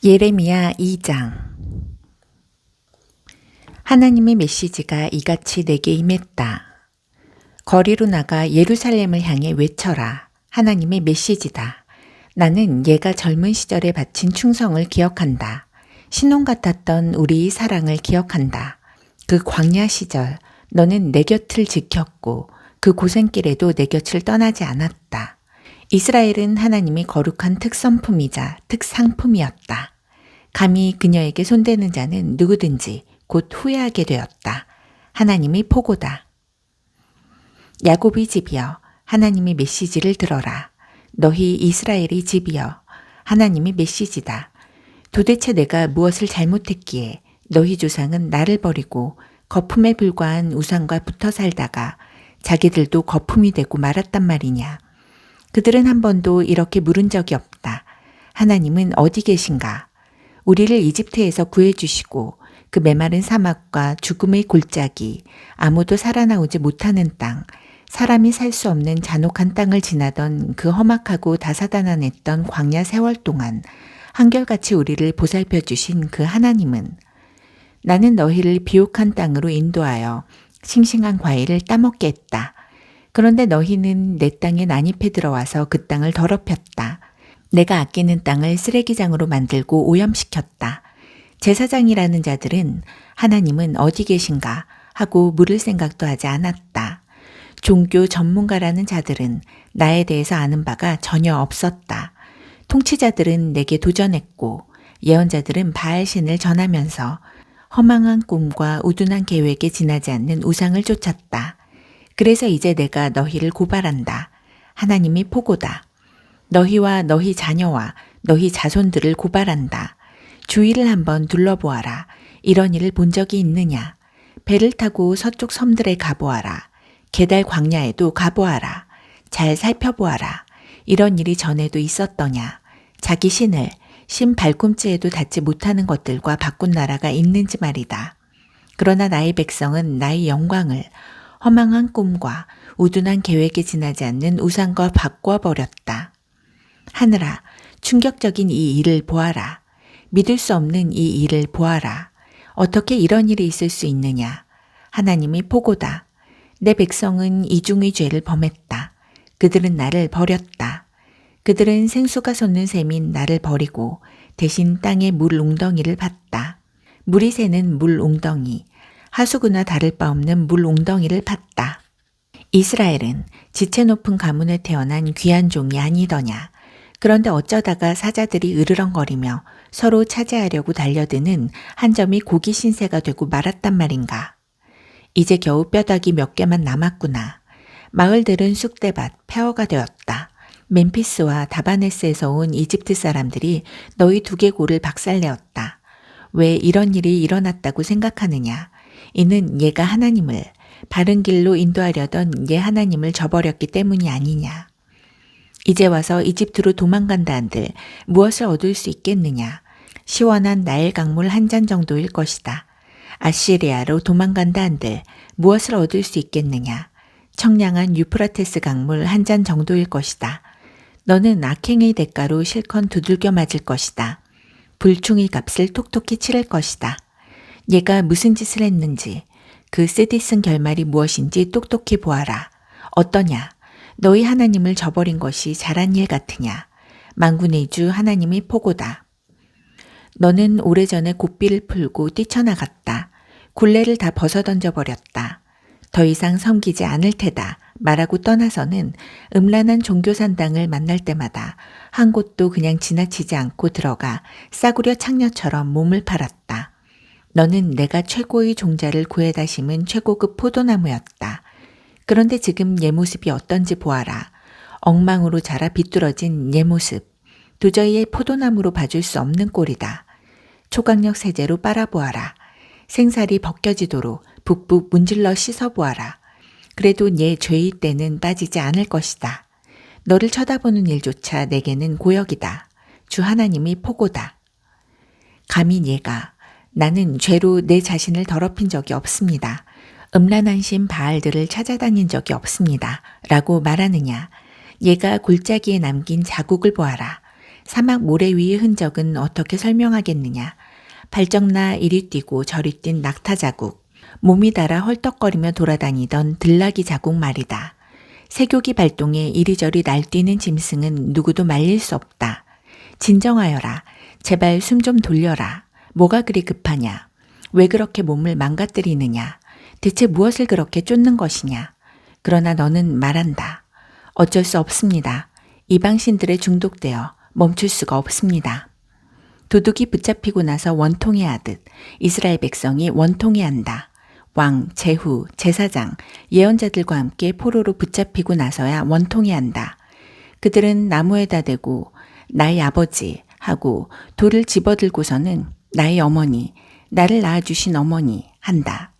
예레미야 2장. 하나님의 메시지가 이같이 내게 임했다. 거리로 나가 예루살렘을 향해 외쳐라. 하나님의 메시지다. 나는 얘가 젊은 시절에 바친 충성을 기억한다. 신혼 같았던 우리의 사랑을 기억한다. 그 광야 시절 너는 내 곁을 지켰고 그 고생길에도 내 곁을 떠나지 않았다. 이스라엘은 하나님이 거룩한 특선품이자 특상품이었다. 감히 그녀에게 손대는 자는 누구든지 곧 후회하게 되었다. 하나님이 포고다. 야곱의 집이여, 하나님의 메시지를 들어라. 너희 이스라엘의 집이여, 하나님의 메시지다. 도대체 내가 무엇을 잘못했기에 너희 조상은 나를 버리고 거품에 불과한 우상과 붙어 살다가 자기들도 거품이 되고 말았단 말이냐. 그들은 한 번도 이렇게 물은 적이 없다. 하나님은 어디 계신가? 우리를 이집트에서 구해주시고 그 메마른 사막과 죽음의 골짜기, 아무도 살아나오지 못하는 땅, 사람이 살 수 없는 잔혹한 땅을 지나던 그 험악하고 다사다난했던 광야 세월 동안 한결같이 우리를 보살펴 주신 그 하나님은 나는 너희를 비옥한 땅으로 인도하여 싱싱한 과일을 따먹게 했다. 그런데 너희는 내 땅에 난입해 들어와서 그 땅을 더럽혔다. 내가 아끼는 땅을 쓰레기장으로 만들고 오염시켰다. 제사장이라는 자들은 하나님은 어디 계신가 하고 물을 생각도 하지 않았다. 종교 전문가라는 자들은 나에 대해서 아는 바가 전혀 없었다. 통치자들은 내게 도전했고 예언자들은 바알신을 전하면서 허망한 꿈과 우둔한 계획에 지나지 않는 우상을 쫓았다. 그래서 이제 내가 너희를 고발한다. 하나님이 포고다. 너희와 너희 자녀와 너희 자손들을 고발한다. 주위를 한번 둘러보아라. 이런 일을 본 적이 있느냐. 배를 타고 서쪽 섬들에 가보아라. 게달 광야에도 가보아라. 잘 살펴보아라. 이런 일이 전에도 있었더냐. 자기 신 발꿈치에도 닿지 못하는 것들과 바꾼 나라가 있는지 말이다. 그러나 나의 백성은 나의 영광을 허망한 꿈과 우둔한 계획에 지나지 않는 우상과 바꿔버렸다. 하늘아, 충격적인 이 일을 보아라. 믿을 수 없는 이 일을 보아라. 어떻게 이런 일이 있을 수 있느냐. 하나님이 포고다. 내 백성은 이중의 죄를 범했다. 그들은 나를 버렸다. 그들은 생수가 솟는 샘인 나를 버리고 대신 땅의 물 웅덩이를 팠다. 물이 새는 물 웅덩이, 하수구나 다를 바 없는 물 웅덩이를 팠다. 이스라엘은 지체 높은 가문에 태어난 귀한 종이 아니더냐. 그런데 어쩌다가 사자들이 으르렁거리며 서로 차지하려고 달려드는 한 점이 고기 신세가 되고 말았단 말인가. 이제 겨우 뼈다귀 몇 개만 남았구나. 마을들은 쑥대밭, 폐허가 되었다. 멤피스와 다바네스에서 온 이집트 사람들이 너희 두개골을 박살내었다. 왜 이런 일이 일어났다고 생각하느냐. 이는 얘가 하나님을, 바른 길로 인도하려던 얘 하나님을 저버렸기 때문이 아니냐. 이제 와서 이집트로 도망간다 한들 무엇을 얻을 수 있겠느냐. 시원한 나일 강물 한 잔 정도일 것이다. 아시리아로 도망간다 한들 무엇을 얻을 수 있겠느냐. 청량한 유프라테스 강물 한 잔 정도일 것이다. 너는 악행의 대가로 실컷 두들겨 맞을 것이다. 불충의 값을 톡톡히 치를 것이다. 얘가 무슨 짓을 했는지, 그 쓰디쓴 결말이 무엇인지 똑똑히 보아라. 어떠냐? 너희 하나님을 저버린 것이 잘한 일 같으냐? 만군의 주 하나님이 포고다. 너는 오래전에 고삐를 풀고 뛰쳐나갔다. 굴레를 다 벗어던져 버렸다. 더 이상 섬기지 않을 테다 말하고 떠나서는 음란한 종교산당을 만날 때마다 한 곳도 그냥 지나치지 않고 들어가 싸구려 창녀처럼 몸을 팔았다. 너는 내가 최고의 종자를 구해다 심은 최고급 포도나무였다. 그런데 지금 얘 모습이 어떤지 보아라. 엉망으로 자라 비뚤어진 얘 모습. 도저히 얘 포도나무로 봐줄 수 없는 꼴이다. 초강력 세제로 빨아보아라. 생살이 벗겨지도록 북북 문질러 씻어보아라. 그래도 얘 죄의 때는 빠지지 않을 것이다. 너를 쳐다보는 일조차 내게는 고역이다. 주 하나님이 포고다. 감히 얘가 나는 죄로 내 자신을 더럽힌 적이 없습니다. 음란한 신 바알들을 찾아다닌 적이 없습니다. 라고 말하느냐. 얘가 골짜기에 남긴 자국을 보아라. 사막 모래 위의 흔적은 어떻게 설명하겠느냐. 발정나 이리 뛰고 저리 뛴 낙타 자국, 몸이 닳아 헐떡거리며 돌아다니던 들나귀 자국 말이다. 세교기 발동에 이리저리 날뛰는 짐승은 누구도 말릴 수 없다. 진정하여라. 제발 숨 좀 돌려라. 뭐가 그리 급하냐. 왜 그렇게 몸을 망가뜨리느냐. 대체 무엇을 그렇게 쫓는 것이냐. 그러나 너는 말한다. 어쩔 수 없습니다. 이방신들에 중독되어 멈출 수가 없습니다. 도둑이 붙잡히고 나서 원통해하듯 이스라엘 백성이 원통해한다. 왕, 제후, 제사장, 예언자들과 함께 포로로 붙잡히고 나서야 원통해한다. 그들은 나무에다 대고 나의 아버지 하고 돌을 집어들고서는 나의 어머니, 나를 낳아주신 어머니 한다.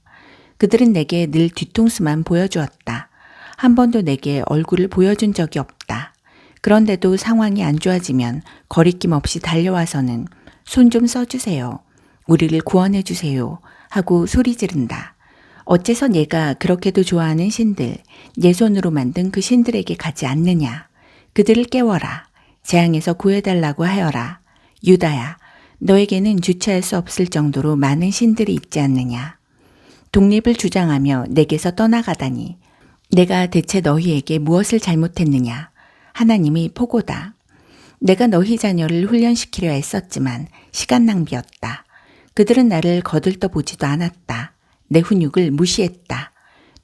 그들은 내게 늘 뒤통수만 보여주었다. 한 번도 내게 얼굴을 보여준 적이 없다. 그런데도 상황이 안 좋아지면 거리낌 없이 달려와서는 손 좀 써주세요. 우리를 구원해 주세요. 하고 소리 지른다. 어째서 내가 그렇게도 좋아하는 신들, 내 손으로 만든 그 신들에게 가지 않느냐. 그들을 깨워라. 재앙에서 구해달라고 하여라. 유다야, 너에게는 주체할 수 없을 정도로 많은 신들이 있지 않느냐. 독립을 주장하며 내게서 떠나가다니. 내가 대체 너희에게 무엇을 잘못했느냐. 하나님이 포고다. 내가 너희 자녀를 훈련시키려 애썼지만 시간 낭비였다. 그들은 나를 거들떠 보지도 않았다. 내 훈육을 무시했다.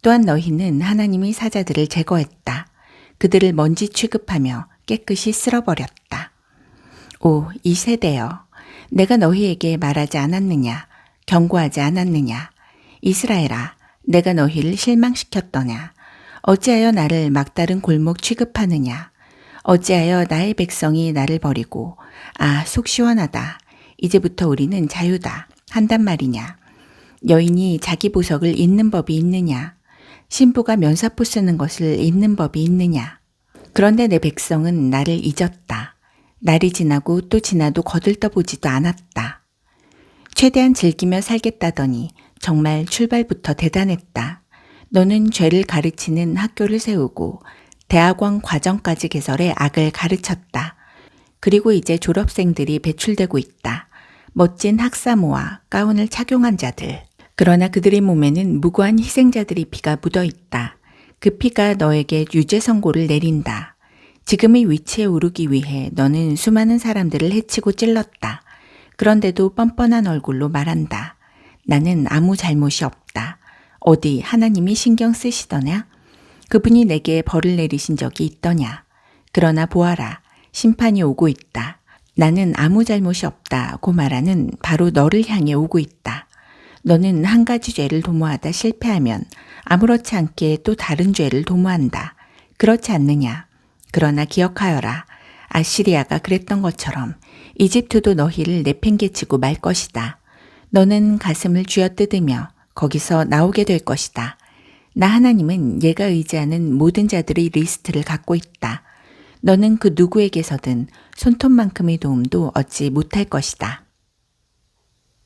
또한 너희는 하나님의 사자들을 제거했다. 그들을 먼지 취급하며 깨끗이 쓸어버렸다. 오, 이 세대여. 내가 너희에게 말하지 않았느냐. 경고하지 않았느냐. 이스라엘아, 내가 너희를 실망시켰더냐. 어찌하여 나를 막다른 골목 취급하느냐. 어찌하여 나의 백성이 나를 버리고 속 시원하다. 이제부터 우리는 자유다. 한단 말이냐. 여인이 자기 보석을 잇는 법이 있느냐. 신부가 면사포 쓰는 것을 잇는 법이 있느냐. 그런데 내 백성은 나를 잊었다. 날이 지나고 또 지나도 거들떠보지도 않았다. 최대한 즐기며 살겠다더니 정말 출발부터 대단했다. 너는 죄를 가르치는 학교를 세우고 대학원 과정까지 개설해 악을 가르쳤다. 그리고 이제 졸업생들이 배출되고 있다. 멋진 학사모와 가운을 착용한 자들. 그러나 그들의 몸에는 무고한 희생자들의 피가 묻어 있다. 그 피가 너에게 유죄 선고를 내린다. 지금의 위치에 오르기 위해 너는 수많은 사람들을 해치고 찔렀다. 그런데도 뻔뻔한 얼굴로 말한다. 나는 아무 잘못이 없다. 어디 하나님이 신경 쓰시더냐? 그분이 내게 벌을 내리신 적이 있더냐? 그러나 보아라. 심판이 오고 있다. 나는 아무 잘못이 없다고 말하는 바로 너를 향해 오고 있다. 너는 한 가지 죄를 도모하다 실패하면 아무렇지 않게 또 다른 죄를 도모한다. 그렇지 않느냐? 그러나 기억하여라. 아시리아가 그랬던 것처럼 이집트도 너희를 내팽개치고 말 것이다. 너는 가슴을 쥐어뜯으며 거기서 나오게 될 것이다. 나 하나님은 네가 의지하는 모든 자들의 리스트를 갖고 있다. 너는 그 누구에게서든 손톱만큼의 도움도 얻지 못할 것이다.